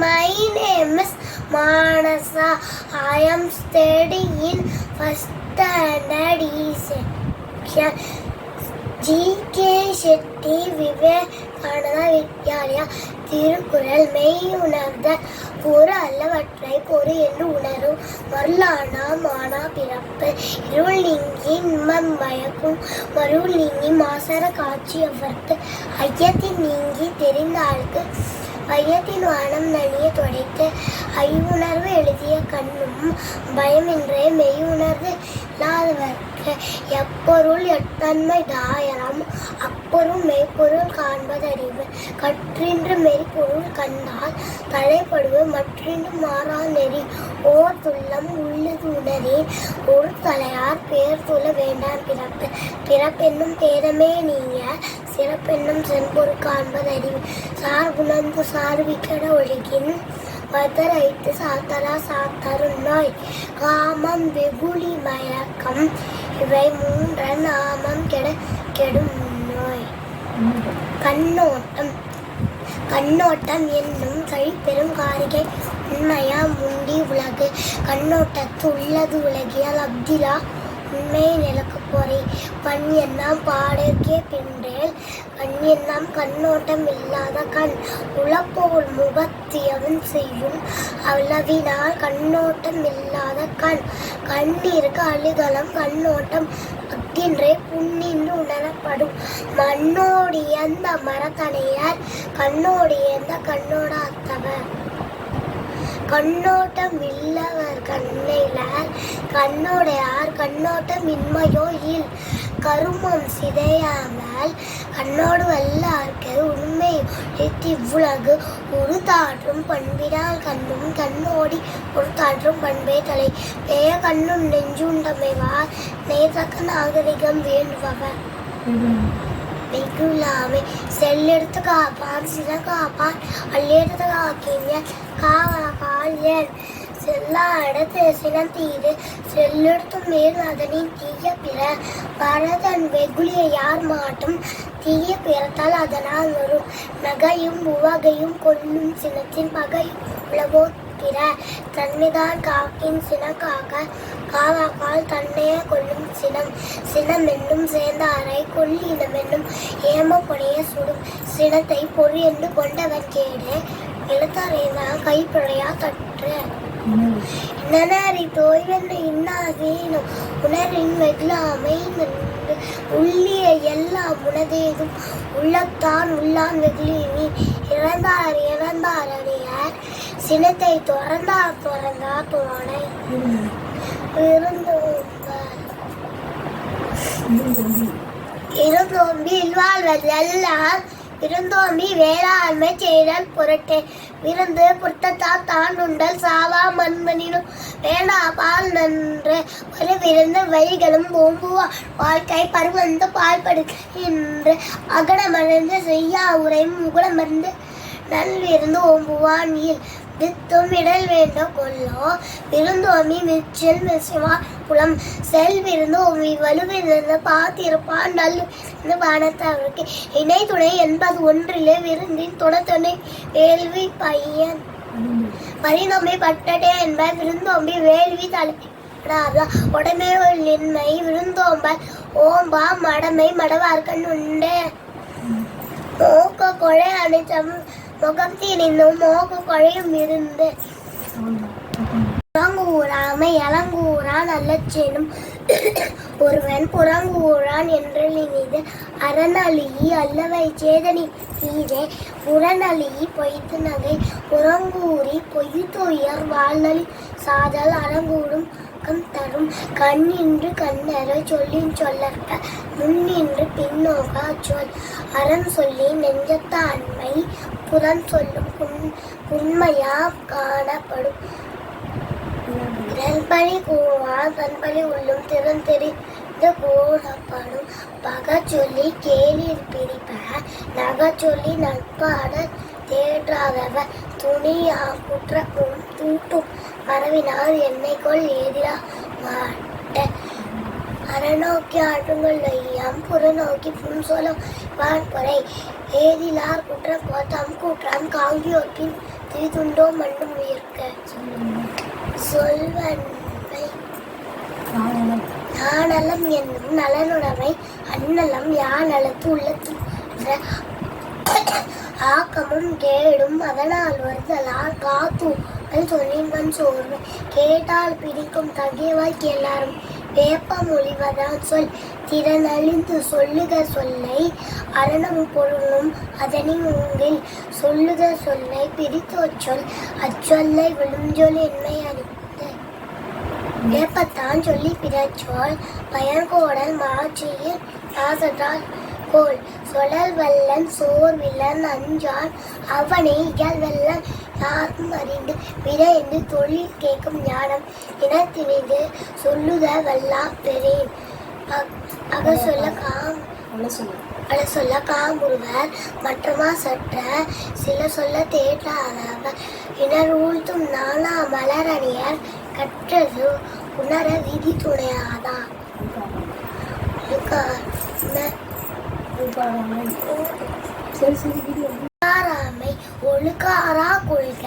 My name is Manasa. I am studying in first standard E section. G.K. Shetty Vivekananda Vidyalaya. Thirukkural மெய் உணர்தல் பொரு அல்லவற்றை பொரு என்று உணரும் மருளானா மானா பிறப்பு இருள் நீங்கி இன்பம் பயக்கும் மருள் நீங்கி மாசற காட்சி அவர்க்கு ஐயத்தின் நீங்கி தெரிந்தாளுக்கு ஐயத்தின் வானம் நனிய துடைத்து ஐயுணர்வு எழுதிய கண்ணும் பயமின்றே மெய்யுணர்வு இல்லாதவர்க்கு எப்பொருள் எத்தன்மை தாயரம் அப்பொருள் மெய்ப்பொருள் காண்பதறிவு கற்றின்று மெய்ப்பொருள் கண்டால் தலைப்படுவு மற்றின்று மாறா நெறி ஓர் துள்ளம் உள்ளது உணரேன் ஒரு தலையார் பேர் துள வேண்டாம் பிறப்பு பிறப்பென்னும் பேதமே நீங்க சிறப்பென்னும் செம்பொருள் காண்பதறிவு சார்புணர்ந்து சார்பிக்கட ஒழுகின் வதரைத்து சாத்தரா சாத்தரும் நோய் காமம் வெகுளி மயக்கம் இவை மூன்ற நாமம் கெடும் நோய். கண்ணோட்டம் கண்ணோட்டம் என்னும் பெரும் காரிகை உண்மையா முண்டி உலகு கண்ணோட்டத்து உள்ளது உலகியால் அப்திலா உண்மையை நிலக்கு போறே பண் என்னாம் பாடற்கே பின்றேல் கண் என்னாம் கண்ணோட்டம் இல்லாத கண் உளப்போல் முகத்தியவன் செய்யும் அளவினால் கண்ணோட்டம் இல்லாத கண் கண்ணீருக்கு அழுகலம் கண்ணோட்டம் அக்கின்றே புண்ணின்று உணரப்படும் மண்ணோடி எந்த மரத்தனையர் கண்ணோடி எந்த கண்ணோடாத்தவர் கண்ணோட்டம் இல்லவர் கண்ணிலர் கண்ணோடையார் கண்ணோட்டம் இன்மையோ இல் கருமம் சிதையாமல் கண்ணோடு வல்லார்க்கு உண்மை இவ்வுலகு ஒரு தாற்றும் பண்பினால் கண்ணும் கண்ணோடி ஒரு தாற்றும் பண்பே தலை பேய கண்ணும் நெஞ்சுண்டமைவார் நேதக்க நாகரிகம் வேண்டுபவர் வெகுளாமை செல்லெடுத்து காப்பான் சில காப்பான் அள்ளெடுத்து காக்கிங்க காவாக்கால் ஏன் செல்லா இடத்து சினம் தீது செல்லெடுத்து மேல் அதனின் தீய பிற பரதன் வெகுளிய யார் மாட்டும் தீய பிறத்தால் அதனால் வரும் நகையும் உவகையும் கொல்லும் சினத்தின் பகையும் உலகோ பிற தன்மைதான் காக்கின் சினம் காக்க காவாக்கால் தன்னையே கொல்லும் சினம் சினம் என்னும் சேர்ந்தாரை கொல்லினம் என்னும் ஏமப்படைய சுடும் சினத்தை பொறி என்று கொண்டவன் கேடு எழுத்தாரைதான் கைப்பிழையா தற்று நனறி தோய்வென்று இன்னாதேனும் உணரின் வெகுளாமை உள்ளிய எல்லாம் உனதேதும் உள்ளத்தான் உள்ளான் வெகுளினி இறந்தார் அறியார் சினத்தை துறந்தார் துணை இருந்தோம்பி இல்வாழ்வதெல்லாம் விருந்தோம்பி வேளாண்மை செய்தல் பொருட்டே விருந்து புத்தத்தால் தான் உண்டல் சாவா மண்மணினும் வேண்டா பால் நன்று ஒரு விருந்து வழிகளும் ஓம்புவா வாழ்க்கை பருவந்து பால்படுகின்ற அகடமடைந்து செய்யா உரையும் முகுளமர்ந்து நல்விருந்து ஓம்புவான் நீல் வித்தும் இடல் வேண்ட கொல்லோ விருந்தோமி மிச்சில் மிசிமா புலம் செல் விருந்தோமி வலுவிருந்து பார்த்திருப்பான் நல் பானத்தவருக்கு இணை துணை என்பது ஒன்றிலே விருந்தின் துணை வேள்வி பையன் பரிநோம்பி பட்டடே என்ப விருந்தோம்பி வேள்வி தலை உடமை நின்மை விருந்தோம்பல் ஓம்பா மடமை மடவார்கண் உண்டு மோக்க கொலை அனைத்தும் முகம் தீனினும் மோக கொழையும் இருந்து புறங்கூறாமை இளங்கூறான் அல்லச்சேனும் ஒருவன் புறங்கூறான் என்று நினைது அறநலி அல்லவை சேதனி தீரே புறநலி பொய்த்து நகை புறங்கூறி பொய்த்துயர் வாழ்நலி சாதல் அறங்கூடும் தரும் கண்ணின்று கண்ணற சொல்லின் சொல்லற்க முன்னின்று பின்னோகா சொல் அறம் சொல்லி நெஞ்சத்த அண்மை புறம் சொல்லும் உண்மையா காணப்படும் தன்பழி கூவா தன்பழி உள்ளும் திறந்தெறிந்து கூறப்படும் பக சொல்லி கேளிர் பிரிப்ப நக சொல்லி நட்பாட தேற்றாதவர் துணியா குற்றக்கும் தூட்டும் மரவினால் என்னைக்கொள் எதிரா மாட்ட அறநோக்கி ஆட்டுங்கள் ஐயம் புறநோக்கி புன் சொல்லும் வான்பொறை ஏதிலார் குற்றம் போத்தாம் கூற்றம் காங்கியோர்க்கின் தீதுண்டோ மண்ணும் உயிர்க்க சொல்வன்மை நாணலம் என்னும் நலனுடைமை அந்நலம் யானலத்து உள்ளத்து ஆக்கமும் கேடும் அதனால் வருதலால் காத்தூல் சொன்னின்வன் சோர்வு கேட்டால் பிடிக்கும் தகைவாய்க்கு எல்லாரும் வேப்ப மொழிவதான் சொல் திறனழிந்து சொல்லுக சொல்லை அரணம் பொருளும் அதனின் உங்கில் சொல்லுக சொல்லை பிரித்தோச் சொல் அச்சொல்லை விழுஞ்சொல் என்னை அறிந்து வேப்பத்தான் சொல்லி பிறச்சொல் பயன்கோடல் மாற்றியில் ராசற்றால் கோல் சொலல் வல்லன் சோர் வில்லன் அஞ்சான் அவனை இகழ் வெல்லன் யாரும் அறிந்து பிற என்று தொழில் கேட்கும் ஞானம் இனத்தினிது சொல்லுத வல்லா பெறேன் அக சொல்ல காமுறுவர் மற்றமா சற்ற சில சொல்ல தேற்றாதவர் இனர் ஊழ்த்தும் நானா மலரணியர் கற்றது உணர விதி துணையாதா ஒழுக்காரா கொள்க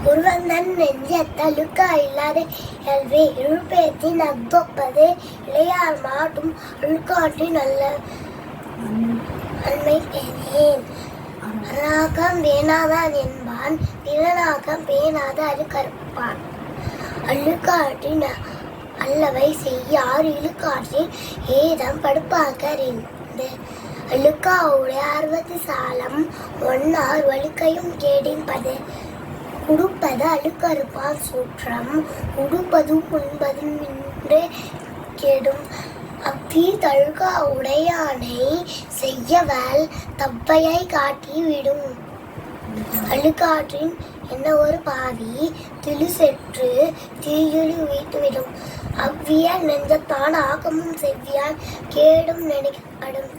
ஒருவன் தன் நெஞ்சத்தழுக்க இல்லாத இயல்பே இழுப்பேத்தின் அக்தொப்பது இளையார் மாட்டும் அழுக்காற்றி நல்ல நன்மை பேணேன் அராகம் வேணாதான் என்பான் பிறனாகம் பேணாத அழுக்கறுப்பான் அழுக்காற்றின் அல்லவை செய்யார் இழுக்காற்றின் ஏதம் படுப்பாக்கறிந்து அழுக்காவுடைய 60 சாலம் ஒன்னார் வழுக்கையும் கேடின் பது உடுப்பது அழுக்கறுப்பான் சூற்றம் உடுப்பதும் உண்பதும் இன்றே கெடும் அப்பி தழுகா உடையானை செய்யவல் தப்பையை காட்டி விடும் அழுக்காற்றின் என்ன ஒரு பாவி திழுசெற்று தீயுளி வீட்டுவிடும் அவ்விய நெஞ்சத்தான் ஆக்கமும் செவ்வியான் கேடும் நினைக்கப்படும்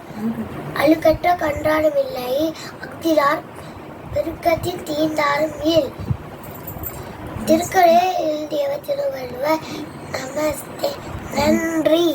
அழுக்கற்ற கன்றாடும் இல்லை அக்திரார் பெருக்கத்தில் தீண்டாரும் இல் திருக்கடே எழுதியவர் திருவள்ளுவர். நமஸ்தே. நன்றி.